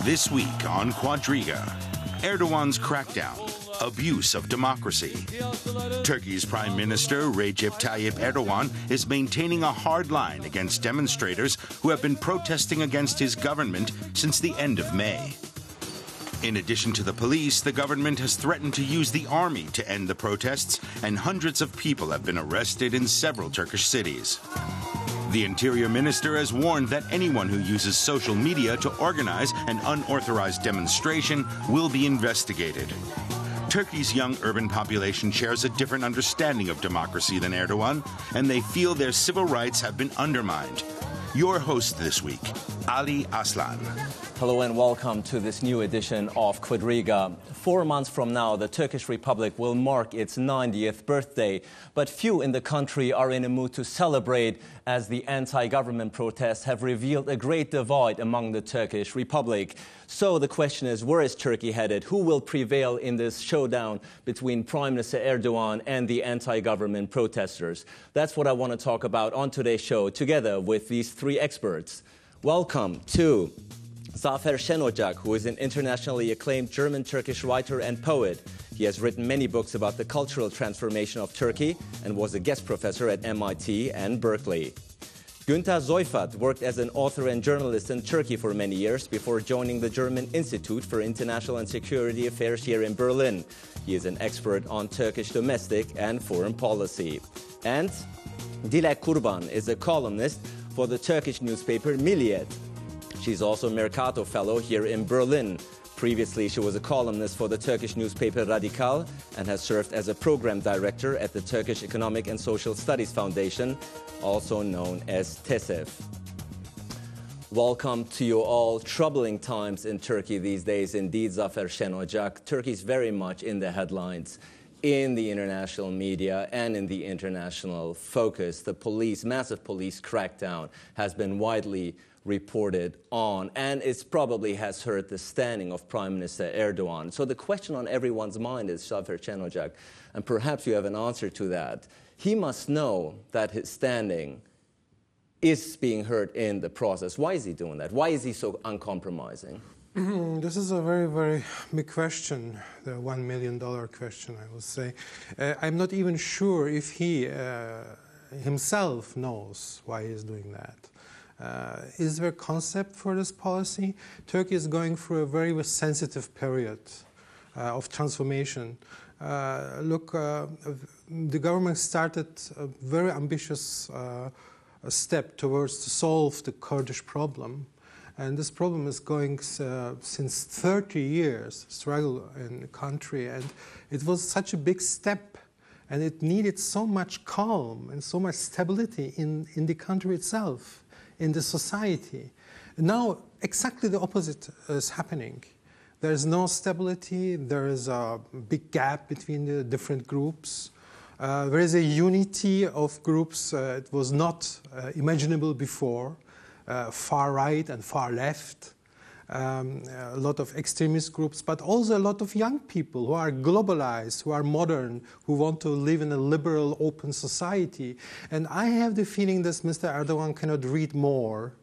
This week on Quadriga, Erdogan's crackdown, abuse of democracy. Turkey's Prime Minister Recep Tayyip Erdogan is maintaining a hard line against demonstrators who have been protesting against his government since the end of May. In addition to the police, the government has threatened to use the army to end the protests, and hundreds of people have been arrested in several Turkish cities. The Interior Minister has warned that anyone who uses social media to organize an unauthorized demonstration will be investigated. Turkey's young urban population shares a different understanding of democracy than Erdogan, and they feel their civil rights have been undermined. Your host this week, Ali Aslan. Hello and welcome to this new edition of Quadriga. 4 months from now, the Turkish Republic will mark its 90th birthday, but few in the country are in a mood to celebrate, as the anti-government protests have revealed a great divide among the Turkish Republic. So the question is, where is Turkey headed? Who will prevail in this showdown between Prime Minister Erdogan and the anti-government protesters? That's what I want to talk about on today's show, together with these three experts. Welcome to Zafer Şenocak, who is an internationally acclaimed German-Turkish writer and poet. He has written many books about the cultural transformation of Turkey and was a guest professor at MIT and Berkeley. Günter Seufert worked as an author and journalist in Turkey for many years before joining the German Institute for International and Security Affairs here in Berlin. He is an expert on Turkish domestic and foreign policy. And Dilek Kurban is a columnist for the Turkish newspaper Milliyet. She's also a Mercator Fellow here in Berlin. Previously, she was a columnist for the Turkish newspaper Radikal and has served as a program director at the Turkish Economic and Social Studies Foundation, also known as TESEF. Welcome to you all. Troubling times in Turkey these days, indeed, Zafer Şenocak. Turkey's very much in the headlines, in the international media and in the international focus. The massive police crackdown has been widely reported on, and it probably has hurt the standing of Prime Minister Erdogan. So the question on everyone's mind is, Zafer Şenocak, and perhaps you have an answer to that. He must know that his standing is being hurt in the process. Why is he doing that? Why is he so uncompromising? This is a very, very big question, the $1 million question, I would say. I'm not even sure if he himself knows why he's doing that. Is there a concept for this policy? Turkey is going through a very sensitive period of transformation. The government started a very ambitious step towards to solve the Kurdish problem. And this problem is going since 30 years, struggle in the country. And it was such a big step. And it needed so much calm and so much stability in the country itself, in the society. Now, exactly the opposite is happening. There is no stability. There is a big gap between the different groups. There is a unity of groups. It was not imaginable before. Far right and far left. A lot of extremist groups, but also a lot of young people who are globalized, who are modern, who want to live in a liberal, open society. And I have the feeling that Mr. Erdogan cannot read more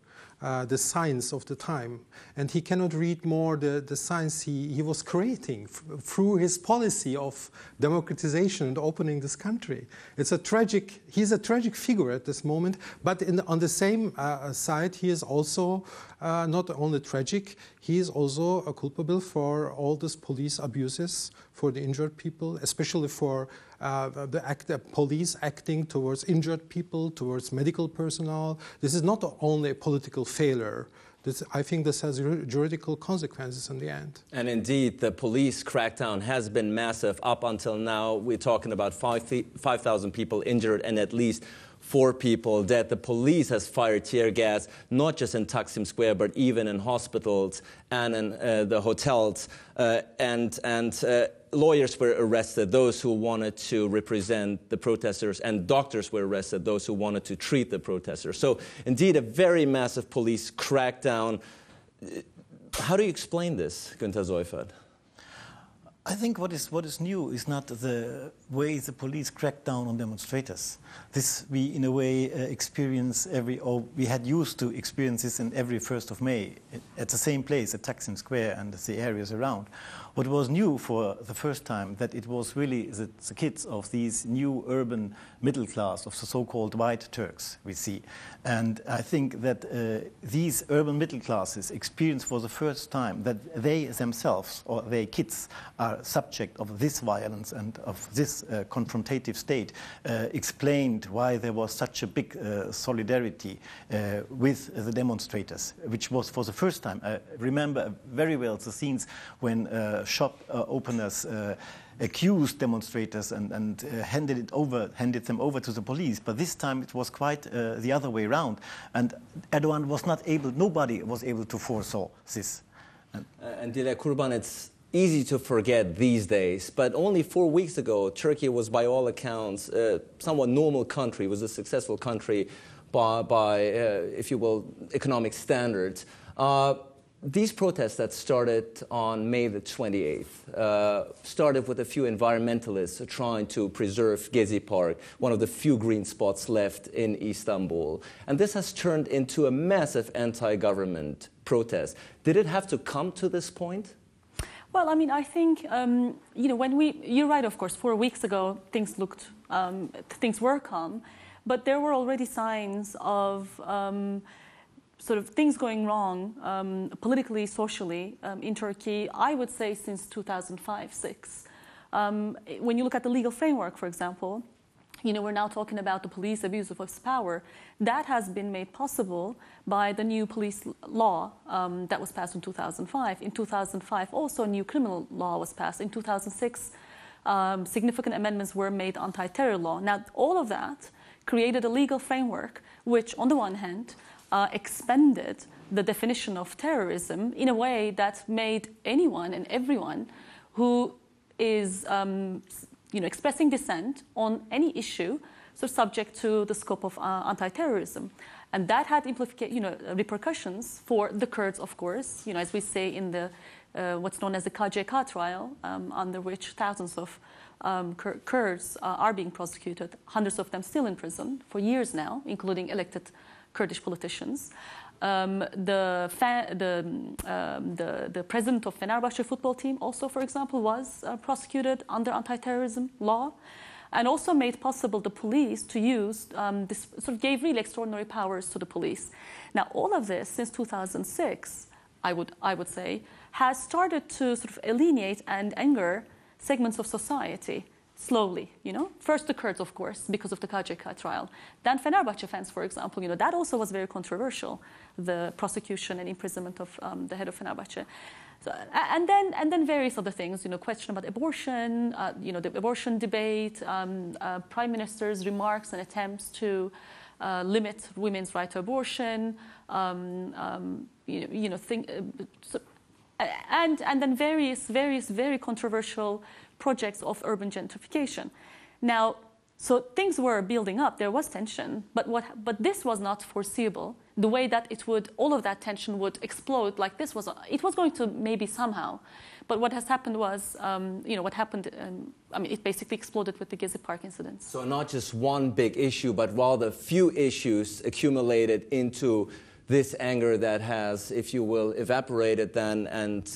the signs of the time. And he cannot read more the signs he was creating through his policy of democratization and opening this country. He's a tragic figure at this moment, but on the same side, he is also not only tragic, he is also culpable for all these police abuses, for the injured people, especially for the police acting towards injured people, towards medical personnel. This is not only a political failure. I think this has juridical consequences in the end. And indeed, the police crackdown has been massive. Up until now, we're talking about 5,000 people injured and at least 4 people dead. The police has fired tear gas, not just in Taksim Square, but even in hospitals and in the hotels. Lawyers were arrested, those who wanted to represent the protesters, and doctors were arrested, those who wanted to treat the protesters. So, indeed, a very massive police crackdown. How do you explain this, Günter Seufert? I think what is new is not the way the police crack down on demonstrators. This we, in a way, experience we had used to experience this in every 1st of May at the same place, at Taksim Square and the areas around. What was new for the first time, that it was really the kids of these new urban middle class, of the so-called white Turks, we see. And I think that these urban middle classes experience for the first time that they themselves, or their kids, are subject of this violence and of this confrontative state, explained why there was such a big solidarity with the demonstrators, which was for the first time. I remember very well the scenes when shop openers accused demonstrators and handed them over to the police. But this time it was quite the other way around. And Erdogan was not able, nobody was able to foresaw this. And Dilek Kurban, it's easy to forget these days, but only 4 weeks ago, Turkey was, by all accounts, a somewhat normal country, was a successful country by if you will, economic standards. These protests that started on May the 28th started with a few environmentalists trying to preserve Gezi Park, one of the few green spots left in Istanbul. And this has turned into a massive anti-government protest. Did it have to come to this point? Well, I mean, I think, you're right, of course, 4 weeks ago, things were calm, but there were already signs of sort of things going wrong politically, socially in Turkey, I would say since 2005-06. When you look at the legal framework, for example, we're now talking about the police abuse of its power. That has been made possible by the new police law that was passed in 2005. In 2005, also a new criminal law was passed. In 2006, significant amendments were made to anti-terror law. Now, all of that created a legal framework which, on the one hand, expanded the definition of terrorism in a way that made anyone and everyone who is expressing dissent on any issue so subject to the scope of anti-terrorism. And that had repercussions for the Kurds, of course, as we say in the what's known as the KCK trial, under which thousands of Kurds are being prosecuted, hundreds of them still in prison for years now, including elected Kurdish politicians. The president of Fenerbahce football team also, for example, was prosecuted under anti-terrorism law, and also made possible the police to use this, sort of gave really extraordinary powers to the police. Now, all of this since 2006, I would say, has started to sort of alienate and anger segments of society. Slowly, First the Kurds, of course, because of the KCK trial. Then Fenerbahce fans, for example, that also was very controversial, the prosecution and imprisonment of the head of Fenerbahce. So, and then various other things, question about abortion, the abortion debate, prime minister's remarks and attempts to limit women's right to abortion, and then various very controversial projects of urban gentrification. Now, so things were building up. There was tension, but this was not foreseeable. The way that all of that tension would explode like this it was going to maybe somehow. But what has happened was, it basically exploded with the Gezi Park incidents. So not just one big issue, but rather few issues accumulated into this anger that has, if you will, evaporated then and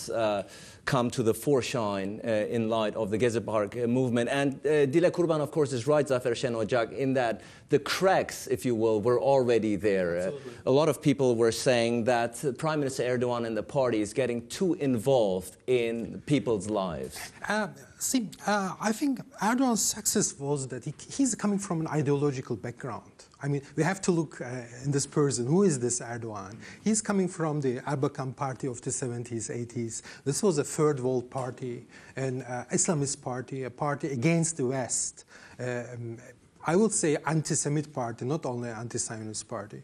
come to the foreshine in light of the Gezi Park movement. And Dilek Kurban, of course, is right, Zafer Şenocak, in that the cracks, if you will, were already there. A lot of people were saying that Prime Minister Erdogan and the party is getting too involved in people's lives. I think Erdogan's success was that he's coming from an ideological background. I mean, we have to look in this person. Who is this Erdogan? He's coming from the Erbakan party of the 70s, 80s. This was a third world party, an Islamist party, a party against the West. I would say anti-Semite party, not only anti-Zionist party.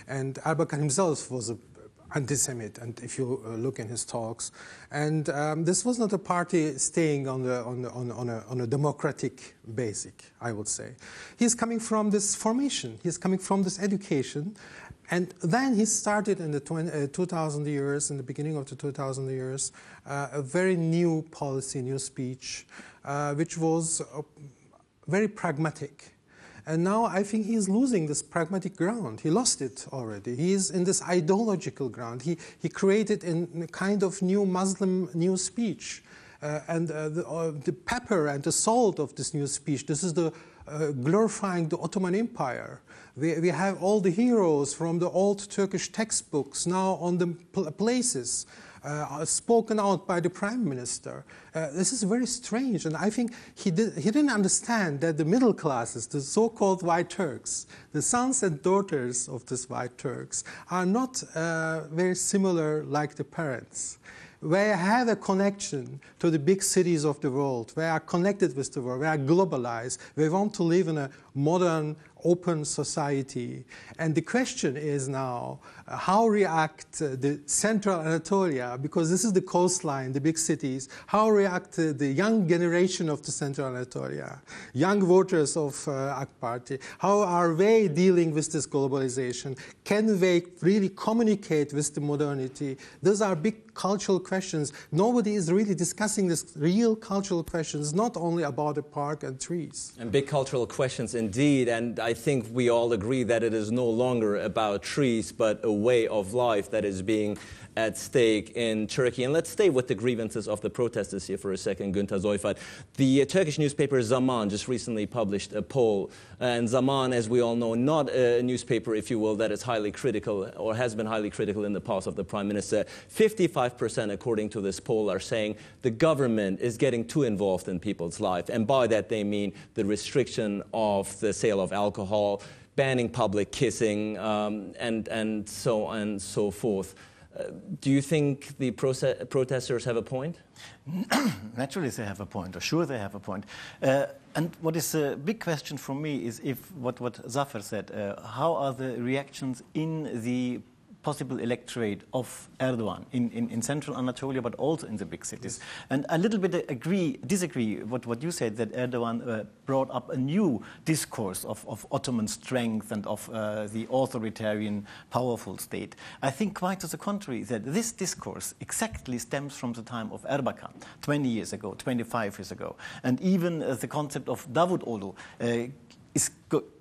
And Erbakan himself was an anti-Semite, and if you look in his talks, and this was not a party staying on a democratic basic, I would say. He's coming from this formation. He's coming from this education, And then he started in the 2000 years, in the beginning of the 2000 years, a very new policy, new speech, which was very pragmatic. And now I think he's losing this pragmatic ground. He lost it already. He is in this ideological ground. He created a kind of new Muslim new speech. And the pepper and the salt of this new speech, this is the glorifying the Ottoman Empire. We have all the heroes from the old Turkish textbooks now on the places, spoken out by the prime minister. This is very strange, and I think he didn't understand that the middle classes, the so-called white Turks, the sons and daughters of these white Turks, are not very similar like the parents. They have a connection to the big cities of the world. They are connected with the world. They are globalized. They want to live in a modern, open society. And the question is now, how react the central Anatolia, because this is the coastline, the big cities, how react the young generation of the central Anatolia, young voters of AK Party, how are they dealing with this globalization? Can they really communicate with the modernity? Those are big cultural questions. Nobody is really discussing these real cultural questions, not only about the park and trees. And big cultural questions indeed, and I think we all agree that it is no longer about trees, but a way of life that is being at stake in Turkey. And let's stay with the grievances of the protesters here for a second, Günter Seufert. The Turkish newspaper Zaman just recently published a poll. And Zaman, as we all know, not a newspaper, if you will, that is highly critical or has been highly critical in the past of the Prime Minister. 55%, according to this poll, are saying the government is getting too involved in people's life. And by that they mean the restriction of the sale of alcohol, banning public kissing, and so on and so forth. Do you think the protesters have a point? Naturally they have a point, or sure they have a point. And what is a big question for me is if what Zafer said, how are the reactions in the possible electorate of Erdogan in central Anatolia, but also in the big cities. And a little bit disagree what you said, that Erdogan brought up a new discourse of Ottoman strength and of the authoritarian, powerful state. I think quite to the contrary, that this discourse exactly stems from the time of Erdogan, 20 years ago, 25 years ago. And even the concept of Davutoğlu is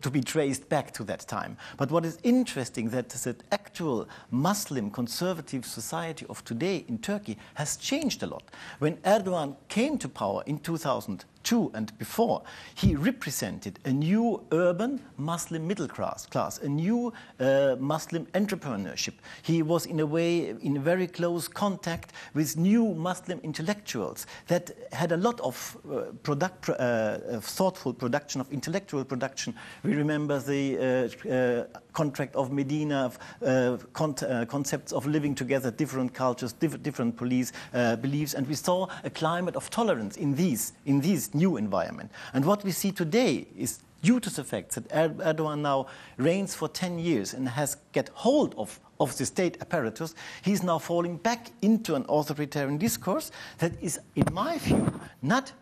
to be traced back to that time. But what is interesting that the actual Muslim conservative society of today in Turkey has changed a lot. When Erdogan came to power in 2002 and before, he represented a new urban Muslim middle class, a new Muslim entrepreneurship. He was in a way in very close contact with new Muslim intellectuals that had a lot of thoughtful production, of intellectual production. We remember the contract of Medina, concepts of living together, different cultures, different beliefs, and we saw a climate of tolerance in this new environment. And what we see today is due to the fact that Erdogan now reigns for 10 years and has get hold of the state apparatus, he's now falling back into an authoritarian discourse that is, in my view, that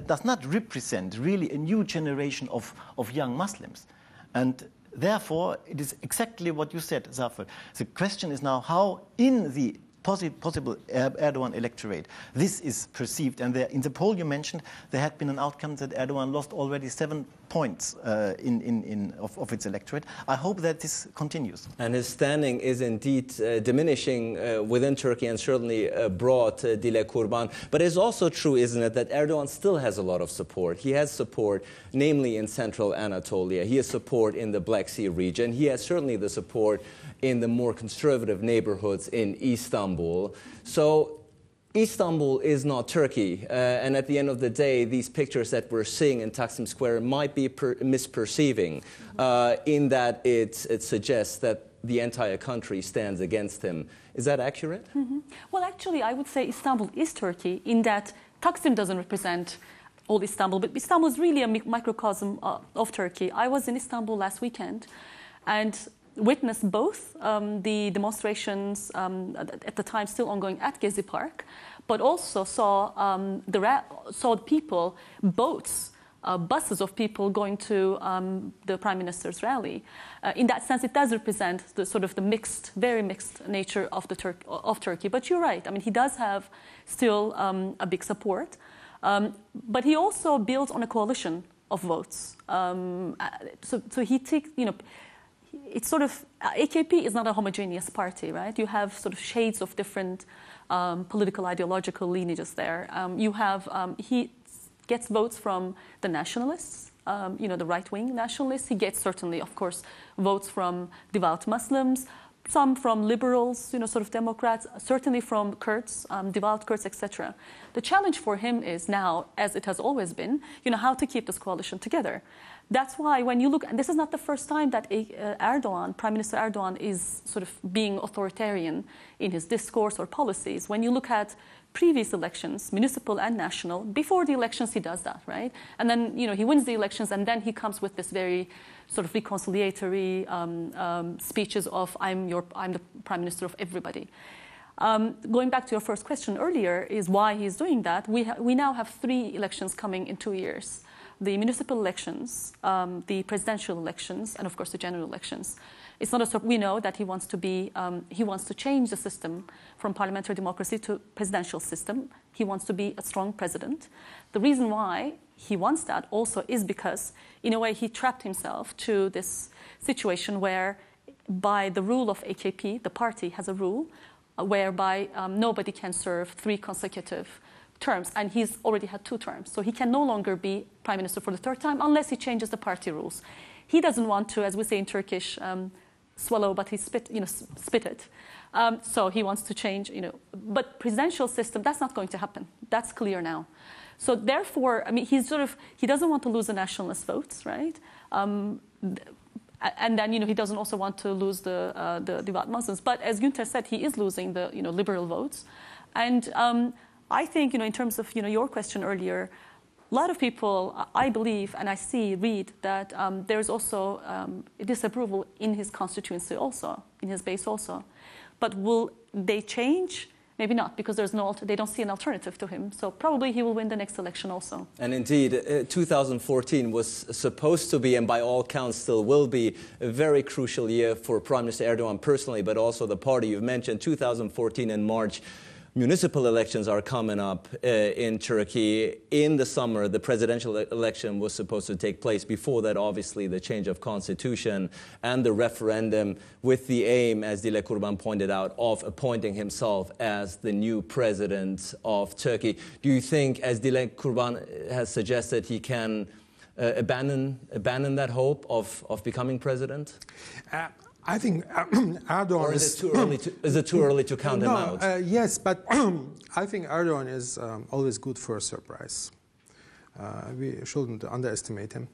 does not represent really a new generation of young Muslims. And therefore, it is exactly what you said, Zafer. The question is now how in the possible Erdogan electorate this is perceived. And in the poll you mentioned, there had been an outcome that Erdogan lost already 7 points of its electorate. I hope that this continues. And his standing is indeed diminishing within Turkey and certainly abroad, Dilek Kurban. But it's also true, isn't it, that Erdogan still has a lot of support. He has support, namely in central Anatolia. He has support in the Black Sea region. He has certainly the support in the more conservative neighborhoods in Istanbul. So Istanbul is not Turkey, and at the end of the day, these pictures that we're seeing in Taksim Square might be misperceiving in that it suggests that the entire country stands against him. Is that accurate? Mm-hmm. Well, actually, I would say Istanbul is Turkey in that Taksim doesn't represent all Istanbul, but Istanbul is really a microcosm of Turkey. I was in Istanbul last weekend and witnessed both the demonstrations at the time still ongoing at Gezi Park, but also saw people, boats buses of people going to the prime minister's rally. In that sense, it does represent the sort of the mixed, very mixed nature of Turkey. But you're right. I mean, he does have still a big support, but he also builds on a coalition of votes. So he takes, it's sort of AKP is not a homogeneous party, right? You have sort of shades of different political ideological lineages there. You have he gets votes from the nationalists, the right-wing nationalists. He gets certainly, of course, votes from devout Muslims, some from liberals, sort of Democrats, certainly from Kurds, devout Kurds, etc. The challenge for him is now, as it has always been, how to keep this coalition together. That's why when you look, and this is not the first time that Erdogan, Prime Minister Erdogan, is sort of being authoritarian in his discourse or policies. When you look at previous elections, municipal and national, before the elections he does that, right? And then, he wins the elections and then he comes with this very sort of reconciliatory speeches of I'm the prime minister of everybody. Going back to your first question earlier is why he's doing that. We now have 3 elections coming in 2 years. The municipal elections, the presidential elections, and of course the general elections. It's not we know that he wants to change the system from parliamentary democracy to presidential system. He wants to be a strong president. The reason why he wants that also is because, in a way, he trapped himself to this situation where, by the rule of AKP, the party has a rule whereby nobody can serve 3 consecutive terms, and he's already had 2 terms. So he can no longer be prime minister for the 3rd time unless he changes the party rules. He doesn't want to, as we say in Turkish, swallow, but he spit it. So he wants to change, But presidential system, that's not going to happen. That's clear now. So therefore, I mean, he doesn't want to lose the nationalist votes, right? And then, he doesn't also want to lose the devout Muslims. But as Günter said, he is losing the, liberal votes. And I think, in terms of, your question earlier, a lot of people, I believe, and I read that there's also disapproval in his constituency also, in his base also. But will they change? Maybe not, because they don't see an alternative to him. So probably he will win the next election also. And indeed, 2014 was supposed to be, and by all counts still will be, a very crucial year for Prime Minister Erdogan personally, but also the party you've mentioned. 2014 in March. Municipal elections are coming up in Turkey. In the summer, the presidential election was supposed to take place. Before that, obviously, the change of constitution and the referendum with the aim, as Dilek Kurban pointed out, of appointing himself as the new president of Turkey. Do you think, as Dilek Kurban has suggested, he can abandon that hope of becoming president? I think Erdogan or is it too early to count him out? Yes, but I think Erdogan is always good for a surprise. We shouldn't underestimate him.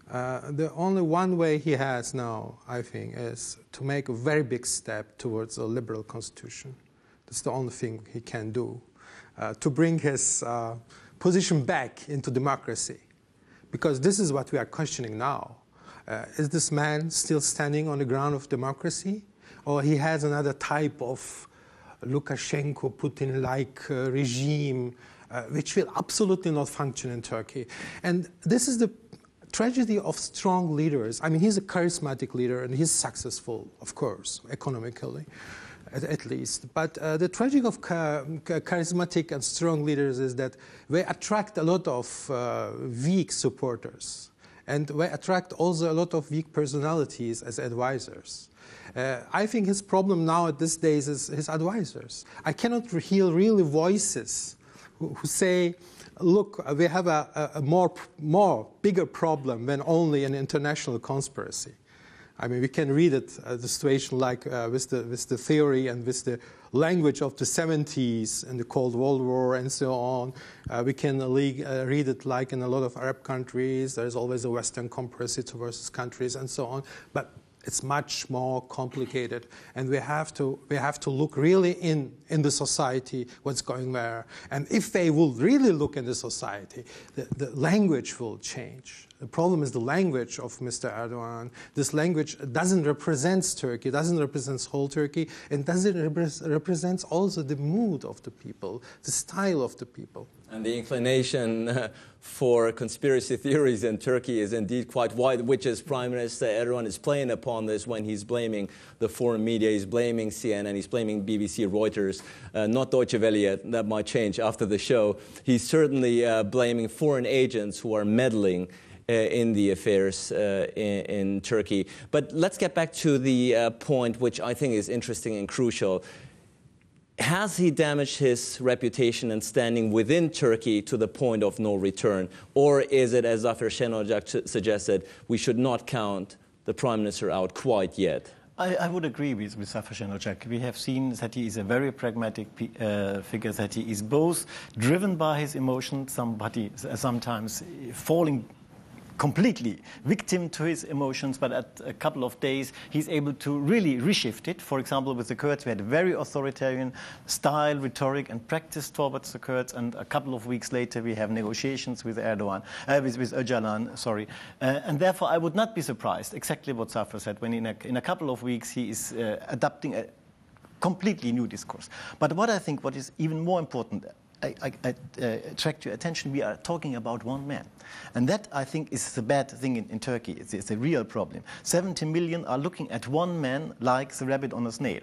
The only one way he has now, I think, is to make a very big step towards a liberal constitution. That's the only thing he can do to bring his position back into democracy. Because this is what we are questioning now. Is this man still standing on the ground of democracy? Or he has another type of Lukashenko, Putin-like regime, which will absolutely not function in Turkey. And this is the tragedy of strong leaders. I mean, he's a charismatic leader, and he's successful, of course, economically, at least. But the tragedy of charismatic and strong leaders is that they attract a lot of weak supporters. And we attract also a lot of weak personalities as advisors. I think his problem now at these days is his advisors. I cannot hear really voices who say, look, we have a more bigger problem than only an international conspiracy. I mean, we can read it, the situation like with the theory and with the language of the 70s and the Cold War and so on. We can read it like in a lot of Arab countries. There's always a Western conspiracy versus countries and so on. But it's much more complicated, and we have to look really in the society what's going there. And if they will really look in the society, the language will change. The problem is the language of Mr. Erdogan. This language doesn't represent Turkey, doesn't represent whole Turkey, and doesn't represent also the mood of the people, the style of the people. And the inclination for conspiracy theories in Turkey is indeed quite wide, which is Prime Minister Erdogan is playing upon this when he's blaming the foreign media, he's blaming CNN, he's blaming BBC, Reuters, not Deutsche Welle yet, that might change after the show. He's certainly blaming foreign agents who are meddling in the affairs in Turkey. But let's get back to the point which I think is interesting and crucial. Has he damaged his reputation and standing within Turkey to the point of no return? Or is it, as Zafer Şenocak suggested, we should not count the Prime Minister out quite yet? I would agree with Zafer Şenocak. We have seen that he is a very pragmatic figure, that he is both driven by his emotions, sometimes falling completely victim to his emotions, but at a couple of days he's able to really reshift it. For example, with the Kurds, we had a very authoritarian style, rhetoric, and practice towards the Kurds, and a couple of weeks later we have negotiations with Erdogan, with Öcalan, sorry. And therefore I would not be surprised, exactly what Zafer said, when in a couple of weeks he is adapting a completely new discourse. But what I think what is even more important, I attract your attention, we are talking about one man. And that, I think, is the bad thing in Turkey. It's a real problem. 70 million are looking at one man like the rabbit on a snail.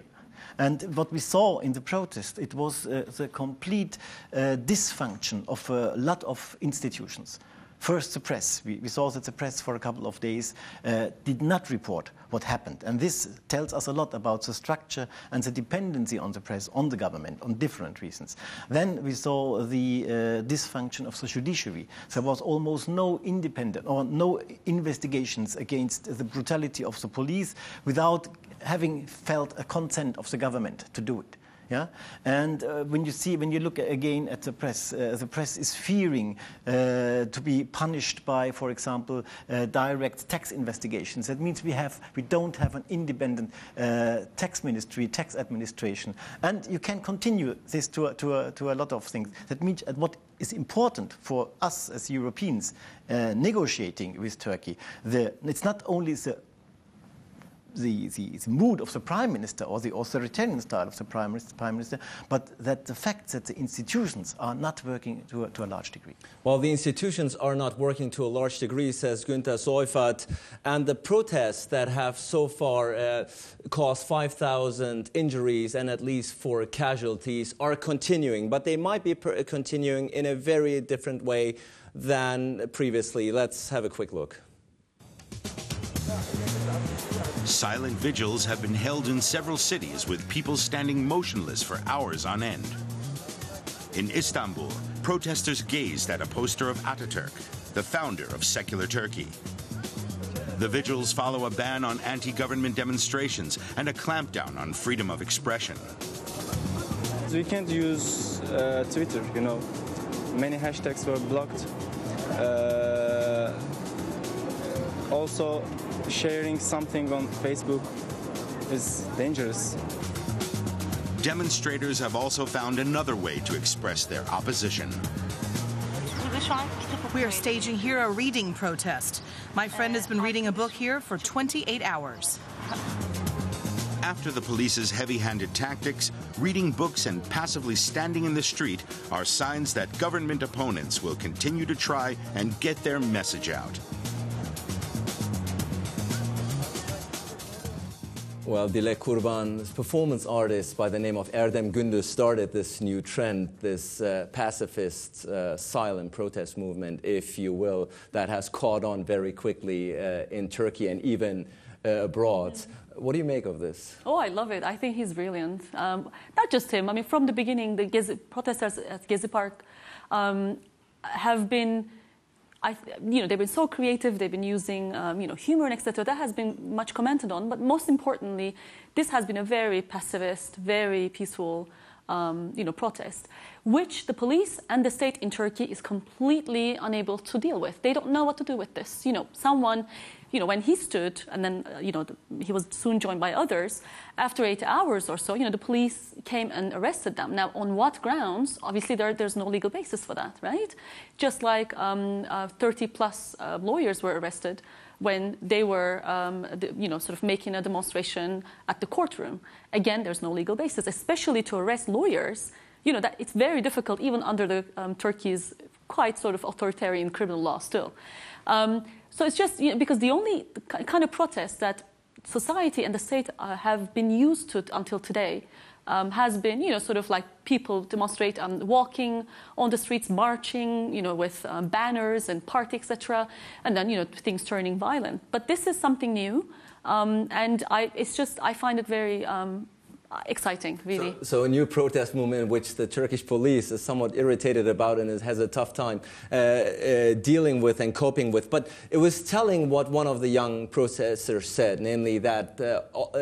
And what we saw in the protest, it was the complete dysfunction of a lot of institutions. First, the press. We saw that the press for a couple of days did not report what happened. And this tells us a lot about the structure and the dependency on the press, on the government, on different reasons. Then we saw the dysfunction of the judiciary. There was almost no independent or no investigations against the brutality of the police without having felt a consent of the government to do it. Yeah? And when you look again at the press is fearing to be punished by, for example, direct tax investigations. That means we don't have an independent tax ministry, tax administration, and you can continue this to a lot of things. That means what is important for us as Europeans negotiating with Turkey. It's not only the mood of the Prime Minister or the authoritarian style of the Prime Minister, but that the fact that the institutions are not working to a large degree. Well, the institutions are not working to a large degree, says Günter Seufert, and the protests that have so far caused 5,000 injuries and at least 4 casualties are continuing, but they might be continuing in a very different way than previously. Let's have a quick look. Silent vigils have been held in several cities with people standing motionless for hours on end. In Istanbul, protesters gazed at a poster of Atatürk, the founder of secular Turkey. The vigils follow a ban on anti-government demonstrations and a clampdown on freedom of expression. We can't use Twitter, you know. Many hashtags were blocked. Also, sharing something on Facebook is dangerous. Demonstrators have also found another way to express their opposition. We are staging here a reading protest. My friend has been reading a book here for 28 hours. After the police's heavy-handed tactics, reading books and passively standing in the street are signs that government opponents will continue to try and get their message out. Well, Dilek Kurban, performance artist by the name of Erdem Gündüz, started this new trend, this pacifist, silent protest movement, if you will, that has caught on very quickly in Turkey and even abroad. What do you make of this? Oh, I love it. I think he's brilliant. Not just him. I mean, from the beginning, the protesters at Gezi Park have been... they've been so creative, they've been using, humor and etc. That has been much commented on, but most importantly, this has been a very pacifist, very peaceful, protest, which the police and the state in Turkey is completely unable to deal with. They don't know what to do with this. Someone, when he stood, and then, he was soon joined by others, after 8 hours or so, the police came and arrested them. Now, on what grounds? Obviously, there's no legal basis for that, right? Just like 30-plus lawyers were arrested when they were, sort of making a demonstration at the courtroom. Again, there's no legal basis, especially to arrest lawyers. that it's very difficult even under the Turkey's quite sort of authoritarian criminal law still. So it's just because the only kind of protest that society and the state have been used to until today has been, sort of like people demonstrate, walking on the streets, marching, with banners and party, etc., and then, things turning violent. But this is something new, and I find it very exciting, really. So a new protest movement which the Turkish police is somewhat irritated about and has a tough time dealing with and coping with. But it was telling what one of the young protesters said, namely that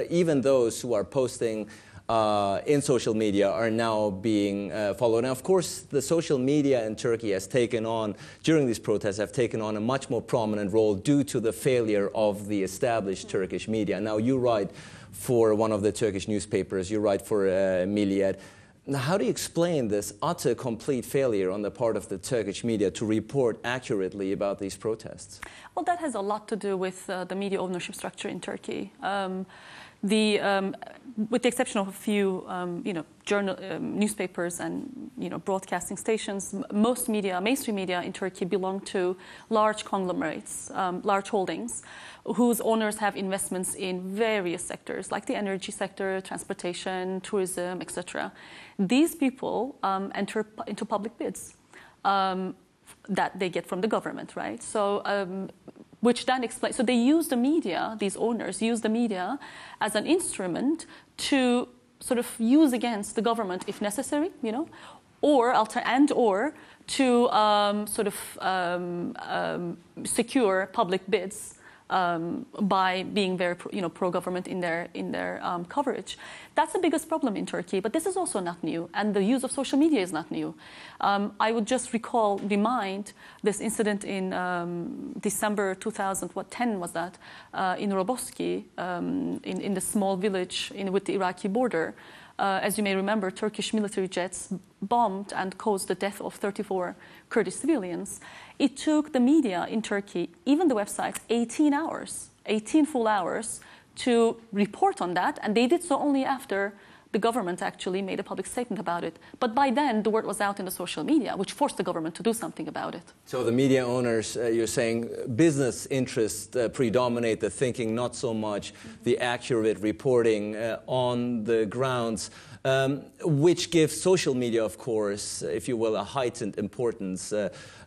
even those who are posting in social media are now being followed. And of course, the social media in Turkey has taken on, during these protests, have taken on a much more prominent role due to the failure of the established Turkish media. Now, you write for one of the Turkish newspapers, you write for Milliyet. Now, how do you explain this utter, complete failure on the part of the Turkish media to report accurately about these protests? Well, that has a lot to do with the media ownership structure in Turkey. With the exception of a few, newspapers and broadcasting stations, most media, mainstream media in Turkey, belong to large conglomerates, large holdings, whose owners have investments in various sectors, like the energy sector, transportation, tourism, etc. These people enter into public bids that they get from the government, right? So. Which then explains, so they use the media, these owners use the media as an instrument to sort of use against the government if necessary, or to sort of secure public bids by being very pro-government in their coverage. That's the biggest problem in Turkey, but this is also not new, and the use of social media is not new. I would just remind this incident in December 2010 was that, in Roboski, in the small village with the Iraqi border. As you may remember, Turkish military jets bombed and caused the death of 34 Kurdish civilians. It took the media in Turkey, even the websites, 18 full hours to report on that, and they did so only after the government actually made a public statement about it. But by then, the word was out in the social media, which forced the government to do something about it. So the media owners, you're saying business interests predominate the thinking, not so much the accurate reporting on the grounds, which gives social media, of course, if you will, a heightened importance.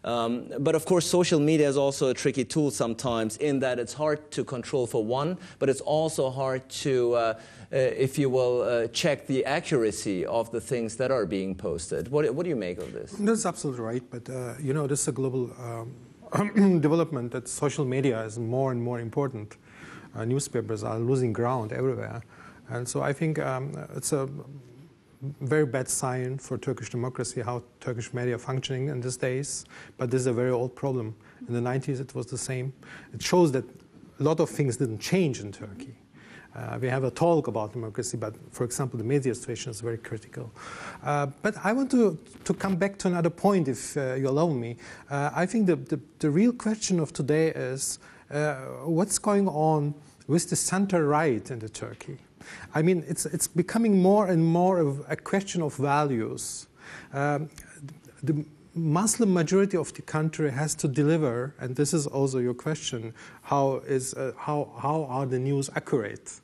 But of course, social media is also a tricky tool sometimes in that it's hard to control for one, but it's also hard to, if you will, check the accuracy of the things that are being posted. What do you make of this? That's absolutely right, but this is a global development that social media is more and more important. Newspapers are losing ground everywhere. And so I think it's a very bad sign for Turkish democracy, how Turkish media are functioning in these days. But this is a very old problem. In the 90s, it was the same. It shows that a lot of things didn't change in Turkey. We have a talk about democracy, but, for example, the media situation is very critical. But I want to come back to another point, if you allow me. I think the real question of today is what's going on with the center-right in Turkey. I mean, it's becoming more and more of a question of values. The Muslim majority of the country has to deliver, and this is also your question, how are the news accurate?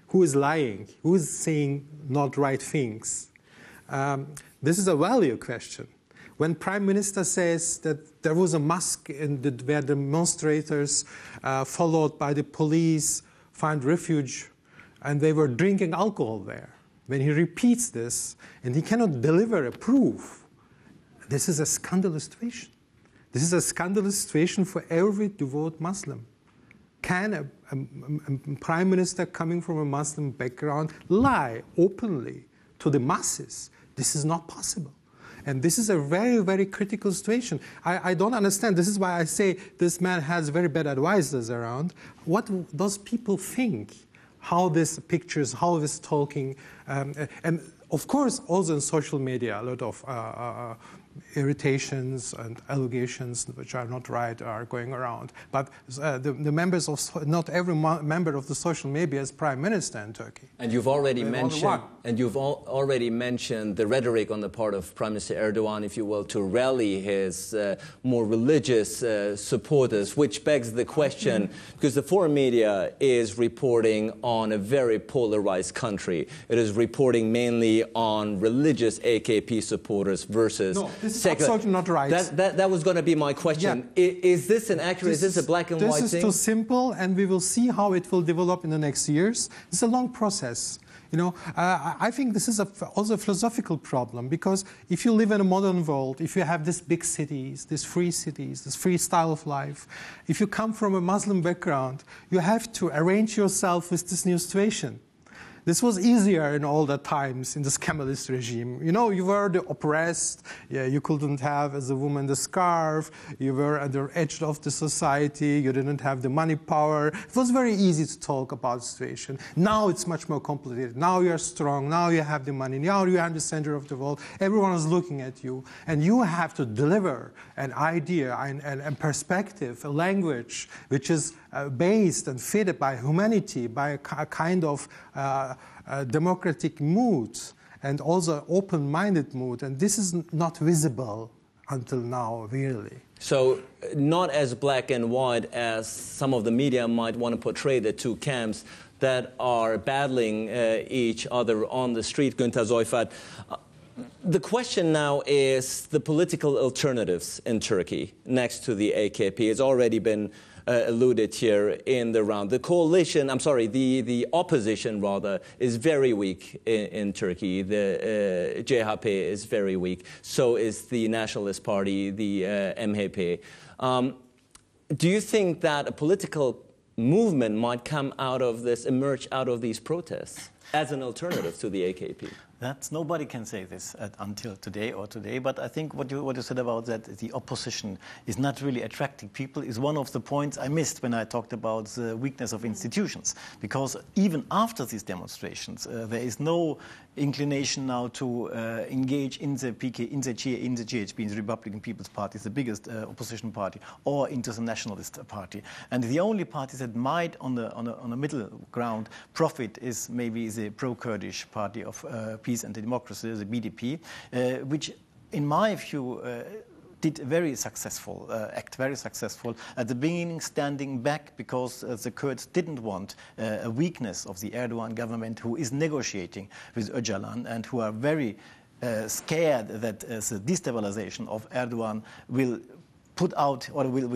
Who is lying? Who is saying not right things? This is a value question. When Prime Minister says that there was a mosque where demonstrators, followed by the police, find refuge, and they were drinking alcohol there. When he repeats this, and he cannot deliver a proof, this is a scandalous situation. This is a scandalous situation for every devout Muslim. Can a prime minister coming from a Muslim background lie openly to the masses? This is not possible. And this is a very, very critical situation. I don't understand. This is why I say this man has very bad advisors around. What does people think? How this pictures, how this talking, and of course also in social media a lot of irritations and allegations which are not right are going around. But the members of not every member of the social media is prime minister in Turkey. And you've already mentioned And you've already mentioned the rhetoric on the part of Prime Minister Erdogan, if you will, to rally his more religious supporters, which begs the question, because the foreign media is reporting on a very polarized country. It is reporting mainly on religious AKP supporters versus this is secular. absolutely not right. That was going to be my question. Yeah. Is this an accurate, is this a black and white thing? This is too simple, and we will see how it will develop in the next years. It's a long process. You know, I think this is also a philosophical problem, because if you live in a modern world, if you have these big cities, this free style of life, if you come from a Muslim background, you have to arrange yourself with this new situation. This was easier in older times in this Kemalist regime. You know, you were the oppressed. Yeah, you couldn't have, as a woman, the scarf. You were at the edge of the society. You didn't have the money power. It was very easy to talk about the situation. Now it's much more complicated. Now you are strong. Now you have the money. Now you are in the center of the world. Everyone is looking at you. And you have to deliver an idea and perspective, a language which is based and fed by humanity, by a kind of democratic mood, and also open-minded mood. And this is not visible until now, really. So not as black and white as some of the media might want to portray the two camps that are battling each other on the street, Günter Seufert. The question now is the political alternatives in Turkey next to the AKP. It's already been alluded here in the round. The coalition, the opposition rather, is very weak in Turkey. The CHP is very weak. So is the Nationalist Party, the MHP. Do you think that a political movement might come out of this, emerge out of these protests as an alternative to the AKP? Nobody can say this until today, but I think what you said about that the opposition is not really attracting people is one of the points I missed when I talked about the weakness of institutions. Because even after these demonstrations, there is no inclination now to engage in the PK, in the GHP, in the Republican People's Party, the biggest opposition party, or into the Nationalist Party. And the only parties that might, on a middle ground, profit is maybe the pro-Kurdish party of Peace and Democracy, the BDP, which, in my view, did very successful, act very successful at the beginning, standing back because the Kurds didn't want a weakness of the Erdogan government, who is negotiating with Öcalan and who are very scared that the destabilization of Erdogan will put out or will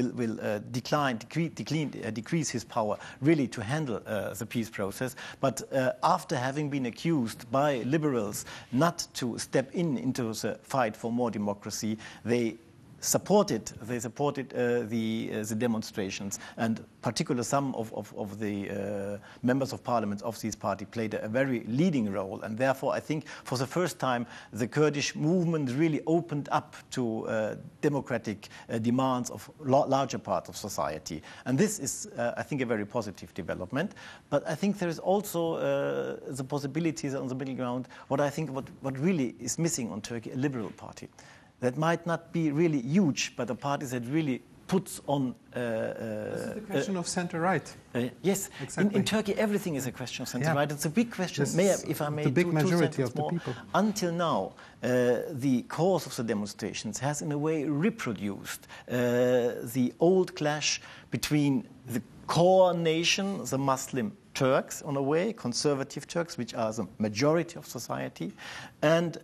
decrease his power really to handle the peace process. But after having been accused by liberals not to step into the fight for more democracy, they supported the demonstrations, and particularly some of the members of parliament of this party played a very leading role, and therefore I think for the first time the Kurdish movement really opened up to democratic demands of larger part of society, and this is I think a very positive development. But I think there is also the possibilities on the middle ground. What I think what really is missing on Turkey, a liberal party that might not be really huge, but a party that really puts on... This is the question of center-right. Yes, exactly. In Turkey everything is a question of center-right. It's a big question. If I may, the big majority of the people. Until now, the cause of the demonstrations has in a way reproduced the old clash between the core nation, the Muslim Turks, in a way, conservative Turks, which are the majority of society, and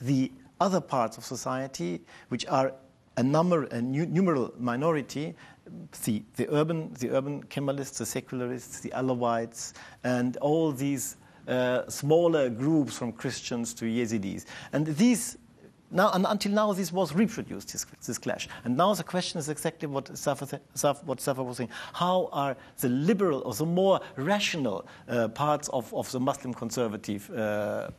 the other parts of society, which are a numeral minority, the urban Kemalists, the secularists, the Alawites, and all these smaller groups from Christians to Yazidis. And these, until now, this was reproduced, this clash. And now the question is exactly what Zafer was saying. How are the liberal or the more rational parts of the Muslim conservative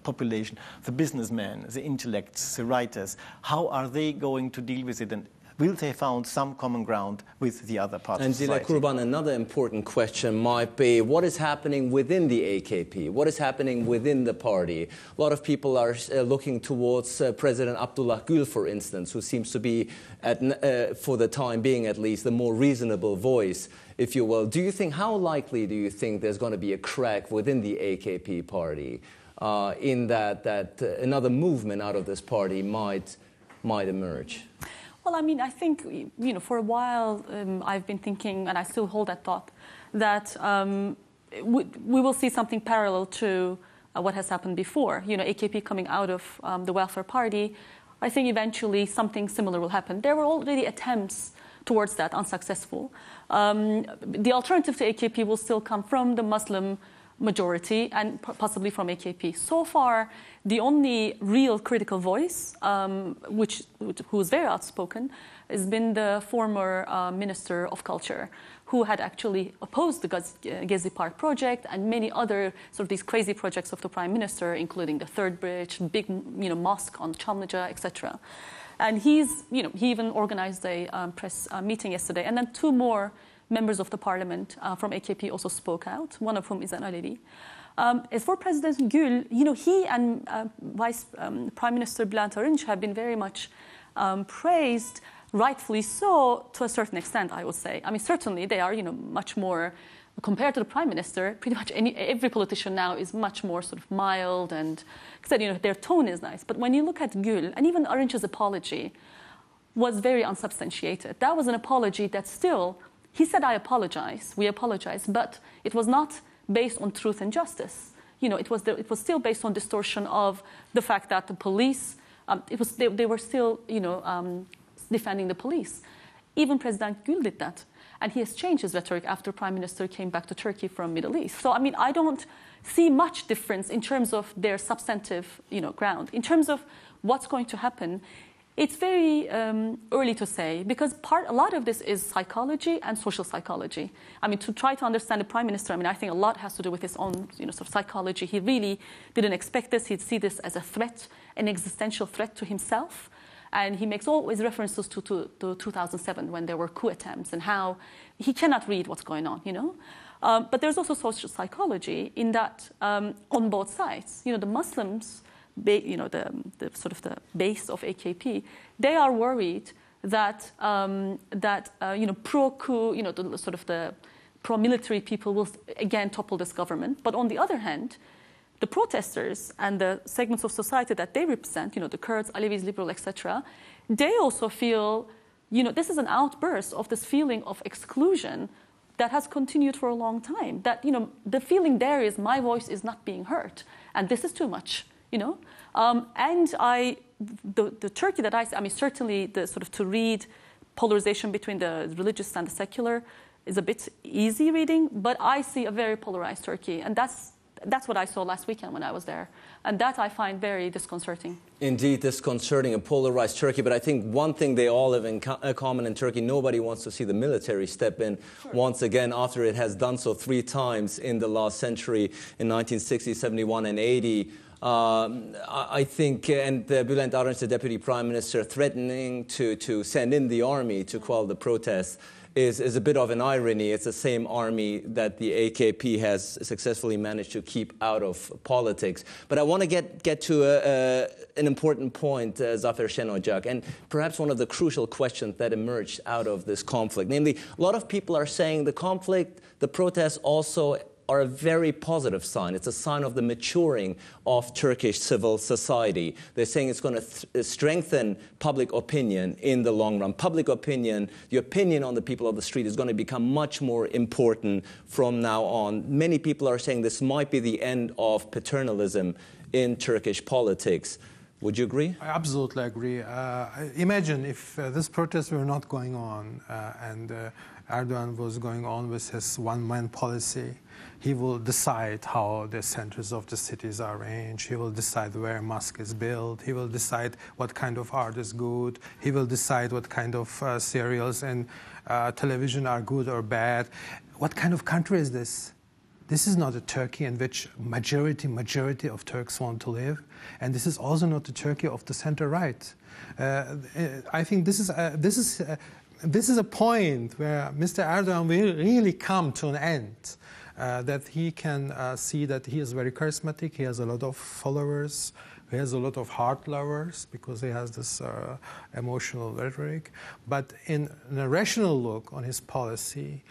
population, the businessmen, the intellects, the writers, how are they going to deal with it? And will they found some common ground with the other parts of society? And Dilek Kurban, another important question might be, what is happening within the AKP? What is happening within the party? A lot of people are looking towards President Abdullah Gül, for instance, who seems to be, for the time being at least, the more reasonable voice, if you will. How likely do you think there's going to be a crack within the AKP party? in that another movement out of this party might emerge? Well, I mean, I think, for a while I've been thinking, and I still hold that thought, that we will see something parallel to what has happened before. AKP coming out of the welfare party, I think eventually something similar will happen. There were already attempts towards that, unsuccessful. The alternative to AKP will still come from the Muslim majority and possibly from AKP. So far, the only real critical voice, who is very outspoken, has been the former Minister of Culture, who had actually opposed the Gezi Park project and many other sort of these crazy projects of the Prime Minister, including the Third Bridge, big mosque on Çamlıca, etc. And he even organized a press meeting yesterday. And then two more members of the parliament from AKP also spoke out, one of whom is an Alevi. As for President Gül, he and Vice Prime Minister Bülent Arınç have been very much praised, rightfully so, to a certain extent, I would say. I mean, certainly they are, much more, compared to the Prime Minister, pretty much every politician now is much more sort of mild and, their tone is nice. But when you look at Gül, and even Arınç's apology was very unsubstantiated. That was an apology that still, he said, I apologize, we apologize, but it was not based on truth and justice. It was still based on distortion of the fact that the police, they were still, defending the police. Even President Gül did that. And he has changed his rhetoric after Prime Minister came back to Turkey from Middle East. So, I mean, I don't see much difference in terms of their substantive, ground. In terms of what's going to happen, it's very early to say, because a lot of this is psychology and social psychology. I mean, to try to understand the Prime Minister, I think a lot has to do with his own, sort of psychology. He really didn't expect this. He'd see this as a threat, an existential threat to himself. And he makes always references to 2007 when there were coup attempts and how he cannot read what's going on, But there's also social psychology in that on both sides, the Muslims, the sort of the base of AKP, they are worried that pro-coup, the sort of the pro-military people will again topple this government. But on the other hand, the protesters and the segments of society that they represent, the Kurds, Alevis, liberal, etc., they also feel, this is an outburst of this feeling of exclusion that has continued for a long time. That, the feeling there is my voice is not being heard, and this is too much, And the Turkey that I mean, certainly the sort of to read polarization between the religious and the secular is a bit easy reading, but I see a very polarized Turkey, and that's what I saw last weekend when I was there. And that I find very disconcerting. Indeed, disconcerting, a polarized Turkey. But I think one thing they all have in common in Turkey, nobody wants to see the military step in once again after it has done so 3 times in the last century, in 1960, 71 and 80. I think, and Bülent Arınç, the Deputy Prime Minister, threatening to send in the army to quell the protests is a bit of an irony. It's the same army that the AKP has successfully managed to keep out of politics. But I want to get to an important point, Zafer Şenocak, and perhaps one of the crucial questions that emerged out of this conflict. Namely, a lot of people are saying the conflict, the protests also are a very positive sign. It's a sign of the maturing of Turkish civil society. They're saying it's going to strengthen public opinion in the long run. Public opinion, the opinion on the people of the street is going to become much more important from now on. Many people are saying this might be the end of paternalism in Turkish politics. Would you agree? I absolutely agree. Imagine if this protest were not going on and Erdogan was going on with his one-man policy. He will decide how the centers of the cities are arranged. He will decide where a mosque is built. He will decide what kind of art is good. He will decide what kind of serials and television are good or bad. What kind of country is this? This is not a Turkey in which majority of Turks want to live, and this is also not the Turkey of the center right. I think this is a point where Mr. Erdogan will really come to an end. That he can see that he is very charismatic. He has a lot of followers. He has a lot of heart lovers because he has this emotional rhetoric. But in a rational look on his policy,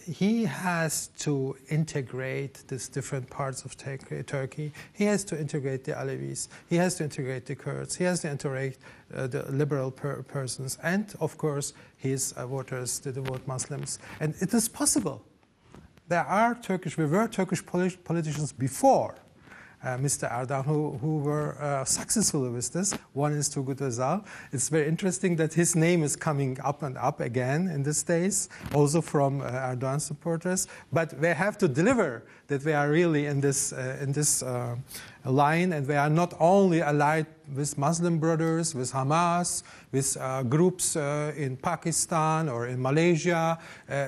he has to integrate these different parts of Turkey. He has to integrate the Alevis. He has to integrate the Kurds. He has to integrate the liberal persons. And, of course, his voters, the devout Muslims. And it is possible. There were Turkish politicians before Mr. Erdogan who were successful with this. One is Turgut Özal. It's very interesting that his name is coming up and up again in these days, also from Erdogan supporters. But they have to deliver that they are really in this line, and they are not only allied with Muslim brothers, with Hamas, with groups in Pakistan or in Malaysia.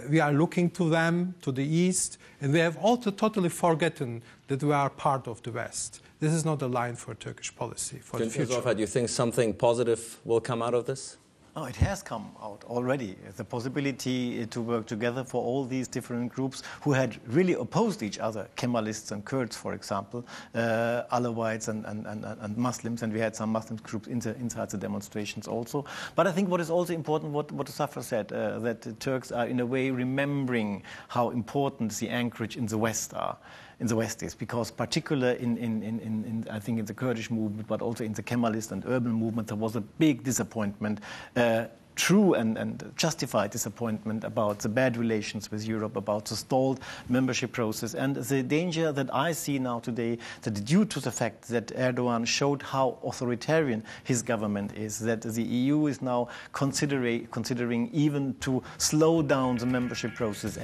We are looking to them, to the east, and we have also totally forgotten that we are part of the West. This is not a line for Turkish policy for the future. Do you think something positive will come out of this? Oh, it has come out already. The possibility to work together for all these different groups who had really opposed each other, Kemalists and Kurds, for example, Alawites and Muslims, and we had some Muslim groups inside the demonstrations also. But I think what is also important, what Zafer said, that the Turks are in a way remembering how important the anchorage in the West are. In the West is, because particularly in I think in the Kurdish movement, but also in the Kemalist and urban movement, there was a big disappointment, true and justified disappointment about the bad relations with Europe, about the stalled membership process. And the danger that I see now today, that due to the fact that Erdogan showed how authoritarian his government is, that the EU is now considering even to slow down the membership process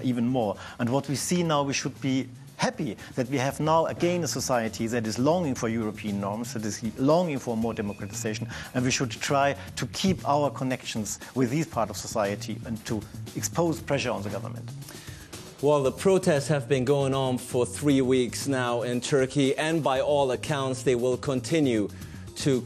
even more. And what we see now, we should be happy that we have now again a society that is longing for European norms, that is longing for more democratization, and we should try to keep our connections with this part of society and to expose pressure on the government. Well, the protests have been going on for 3 weeks now in Turkey, and by all accounts, they will continue to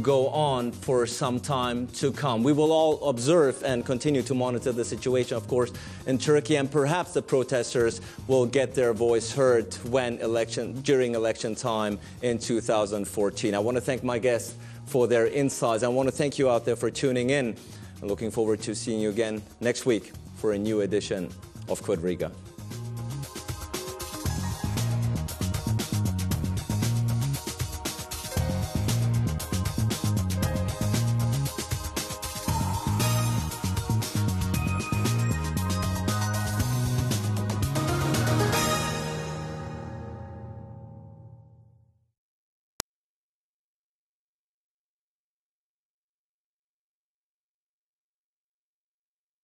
go on for some time to come. We will all observe and continue to monitor the situation, of course, in Turkey, and perhaps the protesters will get their voice heard during election time in 2014. I want to thank my guests for their insights. I want to thank you out there for tuning in. I'm looking forward to seeing you again next week for a new edition of Quadriga.